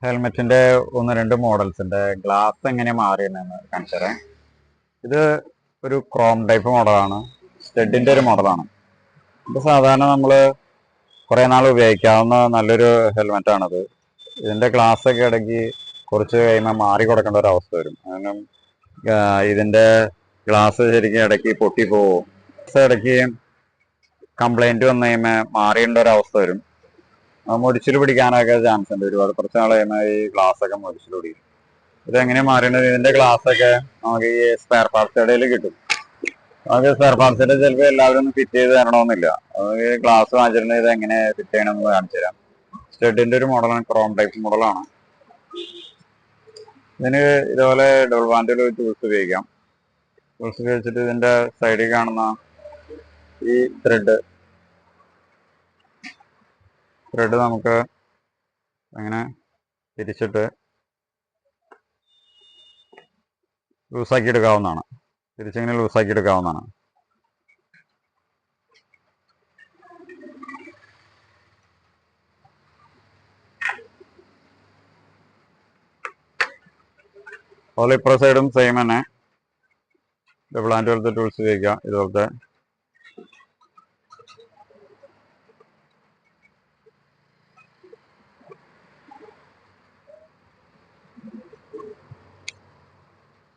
ഹെൽമെറ്റിന്റെ ഒന്ന് രണ്ട് മോഡൽസിന്റെ ഗ്ലാസ് എങ്ങനെ മാറിയെന്ന് കാണിച്ചു തരാം. ഇത് ഒരു ക്രോം ടൈപ്പ് മോഡലാണ്, സ്റ്റഡിന്റെ ഒരു മോഡലാണ്. ഇത് സാധാരണ നമ്മൾ കുറേ നാൾ ഉപയോഗിക്കാവുന്ന നല്ലൊരു ഹെൽമെറ്റ് ആണത്. ഇതിന്റെ ഗ്ലാസ് ഒക്കെ ഇടയ്ക്ക് കുറച്ച് കഴിയുമ്പോൾ മാറി കൊടുക്കേണ്ട ഒരു അവസ്ഥ വരും. കാരണം ഇതിന്റെ ഗ്ലാസ് ശരിക്കും ഇടയ്ക്ക് പൊട്ടിപ്പോവും. ഇടയ്ക്ക് കംപ്ലൈന്റ് വന്നു കഴിയുമ്പോൾ മാറിയേണ്ട ഒരു അവസ്ഥ വരും. മുടിച്ചിൽ പിടിക്കാനൊക്കെ ചാൻസ് ഉണ്ട്. ഒരുപാട് കുറച്ച് നാൾ കഴിയുമ്പോൾ ഈ ഗ്ലാസ് ഒക്കെ മുടിച്ചിൽ പിടിക്കും. ഇതെങ്ങനെ മാറേണ്ടത്? ഇതിന്റെ ഗ്ലാസ് ഒക്കെ നമുക്ക് ഈ സ്പെയർ പാർട്സ് കടയിൽ കിട്ടും. നമുക്ക് സ്പെയർ പാർട്സ് കടയിൽ ചിലപ്പോൾ എല്ലാവരും ഒന്നും ഫിറ്റ് ചെയ്ത് തരണമെന്നില്ല. നമുക്ക് ഗ്ലാസ് വാങ്ങിച്ചിട്ടുണ്ടെങ്കിൽ ഇത് എങ്ങനെ ഫിറ്റ് ചെയ്യണമെന്ന് കാണിച്ചു തരാം. സ്റ്റഡിന്റെ ഒരു മോഡലാണ്, ക്രോം ടൈപ്പ് മോഡലാണ്. ഇതിന് ഇതുപോലെ ഡബിൾ ബാൻഡിൽ ഒരു ടൂൾസ് ഉപയോഗിക്കാം. ടൂൾസ് ഉപയോഗിച്ചിട്ട് ഇതിന്റെ സൈഡിൽ കാണുന്ന ഈ ത്രെഡ് നമുക്ക് അങ്ങനെ തിരിച്ചിട്ട് ലൂസാക്കി എടുക്കാവുന്നതാണ്. തിരിച്ചിങ്ങനെ ലൂസാക്കി എടുക്കാവുന്നതാണ്. അതുപോലെ ഇപ്പുറ സൈഡും സെയിം തന്നെ ഡബിൾ ഹാൻഡ് പോലത്തെ ടൂൾസ് ഉപയോഗിക്കാം. ഇതുപോലത്തെ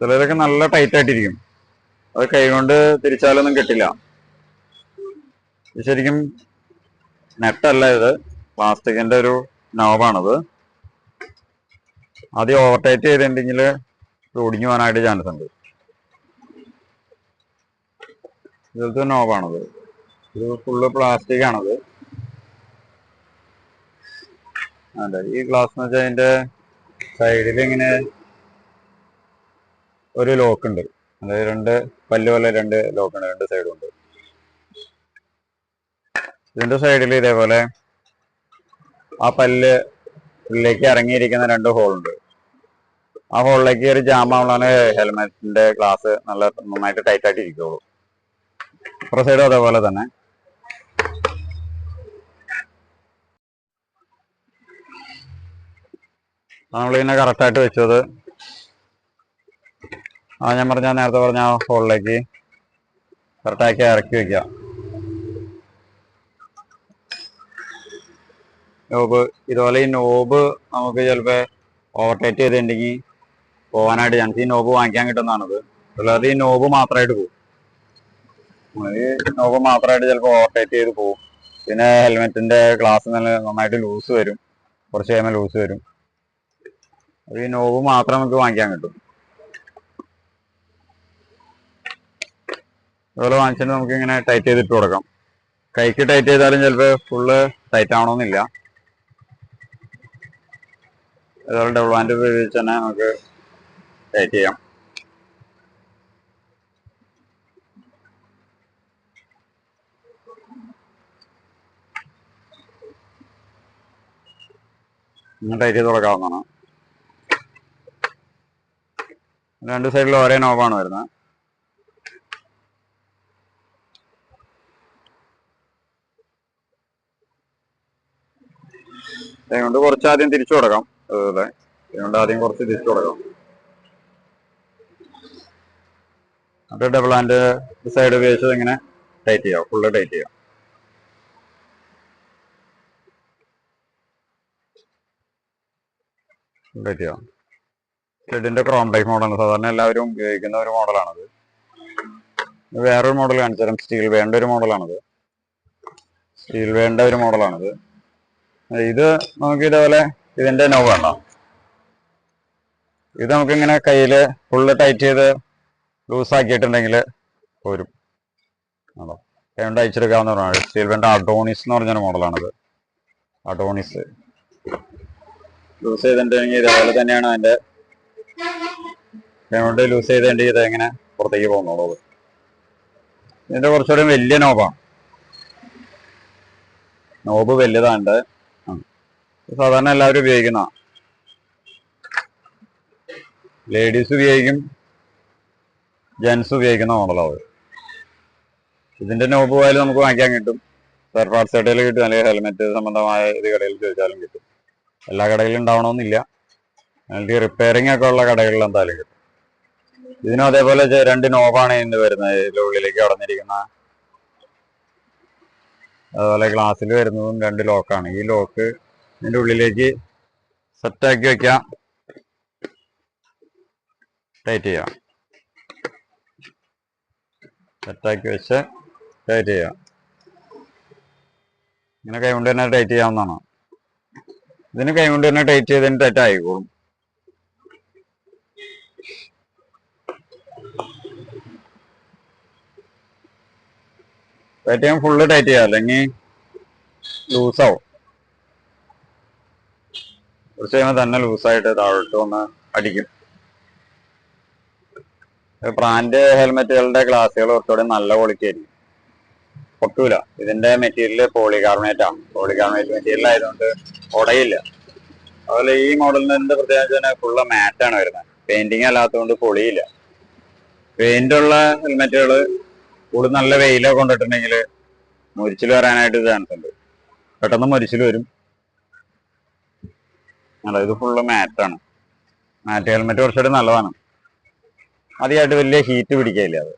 ചിലരൊക്കെ നല്ല ടൈറ്റ് ആയിട്ടിരിക്കും. അത് കൈകൊണ്ട് തിരിച്ചാലൊന്നും കിട്ടില്ല. ഇത് ശരിക്കും നെറ്റല്ല, ഇത് പ്ലാസ്റ്റിക്കിന്റെ ഒരു നോബാണത്. ആദ്യം ഓവർ ടൈറ്റ് ചെയ്തിട്ടുണ്ടെങ്കിൽ ഇത് ഒടിഞ്ഞു പോകാനായിട്ട് ചാൻസ് ഉണ്ട്. ഇതുപോലത്തെ നോബാണത്. ഇത് ഫുള്ള് പ്ലാസ്റ്റിക് ആണത്. അതെ, ഈ ഗ്ലാസ് എന്ന് വെച്ചാൽ അതിന്റെ സൈഡിൽ ഇങ്ങനെ ഒരു ലോക്ക് ഉണ്ട്. അതായത് രണ്ട് പല്ല് പോലെ രണ്ട് ലോക്ക് ഉണ്ട്, രണ്ട് സൈഡും ഉണ്ട്. ഇതിന്റെ സൈഡിൽ ഇതേപോലെ ആ പല്ല് ഉള്ളിലേക്ക് ഇറങ്ങിയിരിക്കുന്ന രണ്ട് ഹോളുണ്ട്. ആ ഹോളിലേക്ക് ഒരു ജാം ആവുമ്പോഴാണ് ഹെൽമെറ്റിന്റെ ഗ്ലാസ് നന്നായിട്ട് ടൈറ്റ് ആയിട്ട് ഇരിക്കുള്ളൂ. ഇപ്പുറ സൈഡും അതേപോലെ തന്നെ. നമ്മളിങ്ങനെ കറക്റ്റായിട്ട് വെച്ചത് നേരത്തെ പറഞ്ഞ ആ ഹോളിലേക്ക് കറക്റ്റാക്കി ഇറക്കി വെക്കുക. നോബ് ഇതുപോലെ ഈ നോബ് നമുക്ക് ചിലപ്പോൾ ഓവർ ടൈറ്റ് ചെയ്തിട്ടുണ്ടെങ്കിൽ പോകാനായിട്ട് ചാൻസ്. ഈ നോബ് വാങ്ങിക്കാൻ കിട്ടുന്നതാണത്. അല്ലാതെ ഈ നോബ് മാത്രമായിട്ട് പോകും. ഈ നോബ് മാത്രമായിട്ട് ചിലപ്പോൾ ഓവർ ടൈറ്റ് ചെയ്ത് പോകും. പിന്നെ ഹെൽമെറ്റിന്റെ ഗ്ലാസ് നന്നായിട്ട് ലൂസ് വരും, കുറച്ച് കഴിയുമ്പോൾ ലൂസ് വരും. അത് ഈ നോബ് മാത്രം നമുക്ക് വാങ്ങിക്കാൻ കിട്ടും. അതുപോലെ വാങ്ങിച്ചിട്ട് നമുക്ക് ഇങ്ങനെ ടൈറ്റ് ചെയ്തിട്ട് കൊടുക്കാം. കൈക്ക് ടൈറ്റ് ചെയ്താലും ചിലപ്പോൾ ഫുള്ള് ടൈറ്റ് ആവണമെന്നില്ല. അതുപോലെ ഡബിൾ ബാൻഡ് ഉപയോഗിച്ച് തന്നെ നമുക്ക് ടൈറ്റ് ചെയ്യാം. ടൈറ്റ് ചെയ്ത് കൊടുക്കാവുന്നതാണ്. രണ്ട് സൈഡിൽ ഒരേ നോബാണ് വരുന്നത്. അതുകൊണ്ട് കുറച്ച് ആദ്യം തിരിച്ചു കൊടുക്കാം. അതുപോലെ അതുകൊണ്ട് ആദ്യം കുറച്ച് തിരിച്ചു കൊടുക്കാം. അത് ഡബിൾ ഹാൻഡ് സൈഡ് ഉപയോഗിച്ചത് ഇങ്ങനെ ടൈറ്റ് ചെയ്യാം, ഫുള്ള് ടൈറ്റ് ചെയ്യാം. ടൈറ്റ് ചെയ്യാം. സ്റ്റഡിന്റെ ക്രോം ടൈപ്പ് മോഡലാണ്, സാധാരണ എല്ലാവരും ഉപയോഗിക്കുന്ന ഒരു മോഡലാണത്. വേറൊരു മോഡൽ കാണിച്ചു തരാം. സ്റ്റീൽ വേണ്ട ഒരു മോഡലാണത്. ഇത് നമുക്ക് ഇതേപോലെ ഇതിന്റെ നോബ് വേണ്ട. ഇത് നമുക്കിങ്ങനെ കയ്യിൽ ഫുള്ള് ടൈറ്റ് ചെയ്ത് ലൂസാക്കിയിട്ടുണ്ടെങ്കിൽ പോരും. ആണോ, കൈകൊണ്ട് അയച്ചെടുക്കാവുന്ന പറഞ്ഞാൽ സ്റ്റീൽ വേണ്ട അഡോണിസ് എന്ന് പറഞ്ഞൊരു മോഡലാണത്. അഡോണിസ് ലൂസ് ചെയ്തിട്ടുണ്ടെങ്കിൽ ഇതേപോലെ തന്നെയാണ് അതിന്റെ കൈകൊണ്ട് ലൂസ് ചെയ്തിട്ടുണ്ടെങ്കിൽ ഇത് എങ്ങനെ പുറത്തേക്ക് പോകുന്നുള്ളൂ. ഇതിന്റെ കുറച്ചുകൂടി വലിയ നോബാണ്. നോബ് വലുതാണ്ട് സാധാരണ എല്ലാവരും ഉപയോഗിക്കുന്ന, ലേഡീസ് ഉപയോഗിക്കും, ജെൻസ് ഉപയോഗിക്കുന്ന മോഡലാണ്. ഇതിന്റെ നോബ് പോയാലും നമുക്ക് വാങ്ങിക്കാൻ കിട്ടും. സ്പെയർ പാർട്സ് കടയിൽ കിട്ടും, അല്ലെങ്കിൽ ഹെൽമെറ്റ് സംബന്ധമായ ഇത് കടയിൽ ചോദിച്ചാലും കിട്ടും. എല്ലാ കടയിലും ഉണ്ടാവണമെന്നില്ല. അതിൽ റിപ്പയറിംഗ് ഒക്കെ ഉള്ള കടകളിൽ എന്തായാലും കിട്ടും. ഇതിനും അതേപോലെ 2 നോബാണ് ഇതിന് വരുന്നത്. ഇതിന്റെ ഉള്ളിലേക്ക് കടന്നിരിക്കുന്ന അതുപോലെ ഗ്ലാസ്സിൽ വരുന്നതും 2 ലോക്കാണ്. ഈ ലോക്ക് ഇതിന്റെ ഉള്ളിലേക്ക് സെറ്റാക്കി വെക്കാം, ടൈറ്റ് ചെയ്യാം. സെറ്റാക്കി വെച്ച് ടൈറ്റ് ചെയ്യാം. ഇങ്ങനെ കൈകൊണ്ട് തന്നെ ടൈറ്റ് ചെയ്യാവുന്നതാണ്. ഇതിന് കൈകൊണ്ട് തന്നെ ടൈറ്റ് ചെയ്തതിന് ടൈറ്റ് ആയിക്കോളും. ടൈറ്റ് ചെയ്യാൻ ഫുള്ള് ടൈറ്റ് ചെയ്യാം, അല്ലെങ്കിൽ ലൂസാവും. കുറച്ച് കഴിയുമ്പോൾ തന്നെ ലൂസായിട്ട് താഴോട്ട് വന്ന് അടിക്കും. ബ്രാൻഡ് ഹെൽമെറ്റുകളുടെ ഗ്ലാസുകൾ കുറച്ചുകൂടെ നല്ല ക്വാളിറ്റി ആയിരിക്കും, പൊട്ടൂല. ഇതിന്റെ മെറ്റീരിയൽ പോളികാർബണേറ്റ് ആണ്. പോളികാർബണേറ്റ് മെറ്റീരിയൽ ആയതുകൊണ്ട് ഉടയില്ല. അതുപോലെ ഈ മോഡലിന് എന്ത് പ്രത്യേകിച്ച് തന്നെ ഫുള്ള് മാറ്റാണ് വരുന്നത്. പെയിന്റിങ് അല്ലാത്തതുകൊണ്ട് പൊളിയില്ല. പെയിന്റ് ഉള്ള ഹെൽമെറ്റുകൾ കൂടുതൽ നല്ല വെയിലൊക്കെ കൊണ്ടിട്ടുണ്ടെങ്കിൽ മുരിച്ചിൽ വരാനായിട്ട് ചാൻസ് ഉണ്ട്. പെട്ടെന്ന് മുരിച്ചിൽ വരും. ഇത് ഫുള്ള് മാറ്റാണ്. മാറ്റ് ഹെൽമെറ്റ് കുറച്ചുകൂടി നല്ലതാണ്. അധികമായിട്ട് വലിയ ഹീറ്റ് പിടിക്കില്ല അത്.